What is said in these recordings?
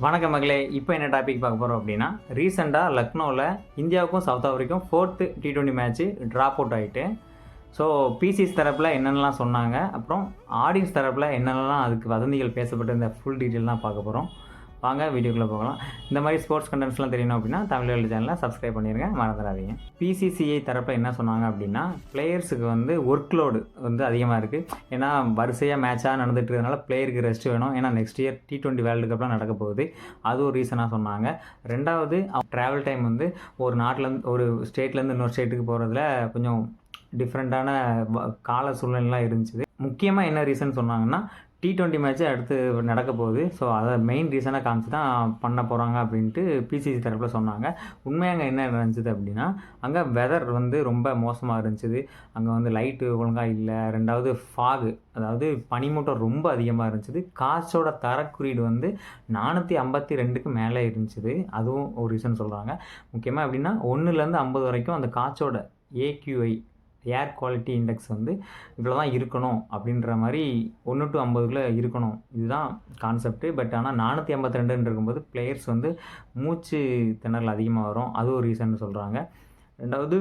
வணக்கம் மகளே. இப்போ என்ன டாபிக் பார்க்க போகிறோம் அப்படின்னா, ரீசெண்டாக லக்னோவில் இந்தியாவுக்கும் சவுத் ஆஃப்ரிக்கும் 4th T20 match drop out ஆகிட்டு, ஸோ பிசிஸ் தரப்பில் என்னென்னலாம் சொன்னாங்க, அப்புறம் ஆடியன்ஸ் தரப்பில் என்னென்னலாம் அதுக்கு வதந்திகள் பேசப்பட்டு இந்த ஃபுல் டீட்டெயில் தான் பார்க்க போகிறோம். வாங்க வீடியோக்குள்ளே போகலாம். இந்த மாதிரி ஸ்போர்ட்ஸ் கண்டென்ட்ஸ்லாம் தெரியணும் அப்படின்னா தமிழ் வேர்ல்டு சேனலை சப்ஸ்கிரைப் பண்ணிடுங்க, மறந்துடாதீங்க. பிசிசிஐ தரப்பில் என்ன சொன்னாங்க அப்படின்னா, பிளேயர்ஸுக்கு வந்து ஒர்க் லோடு வந்து அதிகமாக இருக்குது. ஏன்னா வரிசையாக மேட்சாக நடந்துட்டு இருக்கிறதுனால பிளேயருக்கு ரெஸ்ட் வேணும். ஏன்னா நெக்ஸ்ட் இயர் T20 வேர்ல்டு கப்லாம் நடக்க போகுது. அது ஒரு ரீசனாக சொன்னாங்க. ரெண்டாவது, ட்ராவல் டைம் வந்து ஒரு நாட்டிலேருந்து ஒரு ஸ்டேட்லேருந்து இன்னொரு ஸ்டேட்டுக்கு போகிறதுல கொஞ்சம் டிஃப்ரெண்ட்டான கால சூழ்நிலைலாம் இருந்துச்சு. முக்கியமாக என்ன ரீசன் சொன்னாங்கன்னா, T20 மேட்ச்சு அடுத்து நடக்க போகுது. ஸோ அதை மெயின் ரீசனாக காமிச்சு தான் பண்ண போகிறாங்க அப்படின்ட்டு பிசிசி தரப்பில் சொன்னாங்க. உண்மையாக என்ன நடந்துச்சு அப்படின்னா, அங்கே வெதர் வந்து ரொம்ப மோசமாக இருந்துச்சு. அங்கே வந்து லைட்டு ஒழுங்காக இல்லை. ரெண்டாவது ஃபாகு, அதாவது பனிமூட்டம் ரொம்ப அதிகமாக இருந்துச்சு. காற்றோட தரக்குறியீடு வந்து 452க்கு மேலே இருந்துச்சு. அதுவும் ஒரு ரீசன் சொல்கிறாங்க. முக்கியமாக எப்படின்னா 1லேருந்து 50 வரைக்கும் அந்த காற்றோட AQI, ஏர் குவாலிட்டி இண்டெக்ஸ் வந்து இவ்வளோ தான் இருக்கணும் அப்படின்ற மாதிரி 1 to 50க்குள்ளே இருக்கணும். இதுதான் கான்செப்ட்டு. பட் ஆனால் 452 இருக்கும்போது பிளேயர்ஸ் வந்து மூச்சு திணறல் அதிகமாக வரும். அது ஒரு ரீசன் சொல்கிறாங்க. ரெண்டாவது,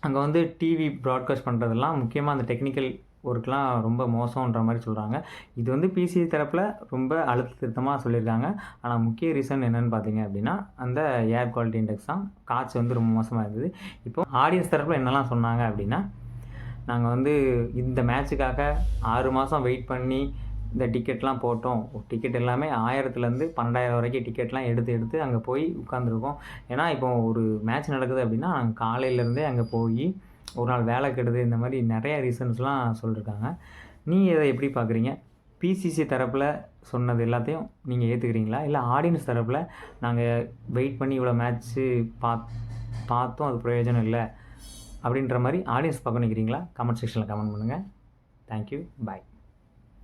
அங்கே வந்து டிவி ப்ராட்காஸ்ட் பண்ணுறதெல்லாம் முக்கியமாக அந்த டெக்னிக்கல் ஒர்க்லாம் ரொம்ப மோசம்ன்ற மாதிரி சொல்கிறாங்க. இது வந்து பிசிசி தரப்பில் ரொம்ப அழுத்த திருத்தமாக சொல்லியிருக்காங்க. ஆனால் முக்கிய ரீசன் என்னென்னு பார்த்தீங்க அப்படின்னா, அந்த ஏர் குவாலிட்டி இண்டெக்ஸ் தான். காற்று வந்து ரொம்ப மோசமாக இருந்தது. இப்போ ஆடியன்ஸ் தரப்பில் என்னெல்லாம் சொன்னாங்க அப்படின்னா, நாங்கள் வந்து இந்த மேட்ச்சுக்காக 6 மாதம் வெயிட் பண்ணி இந்த டிக்கெட்லாம் போட்டோம். டிக்கெட் எல்லாமே 1000லேருந்து 12,000 வரைக்கும் டிக்கெட்லாம் எடுத்து அங்கே போய் உட்காந்துருக்கோம். ஏன்னா இப்போ ஒரு மேட்ச் நடக்குது அப்படின்னா நாங்கள் காலையிலேருந்தே அங்கே போய் ஒரு நாள் வேலை கெடுது, இந்த மாதிரி நிறைய ரீசன்ஸ்லாம் சொல்லியிருக்காங்க. நீங்கள் இதை எப்படி பார்க்குறீங்க? பிசிசி தரப்பில் சொன்னது எல்லாத்தையும் நீங்கள் ஏற்றுக்கிறீங்களா? இல்லை ஆடியன்ஸ் தரப்பில் நாங்கள் வெயிட் பண்ணி இவ்வளோ மேட்ச்சு பார்த்தோம், அது பிரயோஜனம் இல்லை அப்படின்ற மாதிரி ஆடியன்ஸ் பார்க்க நினைக்கிறீங்களா? கமெண்ட் செக்ஷனில் கமெண்ட் பண்ணுங்கள். தேங்க்யூ, பாய்.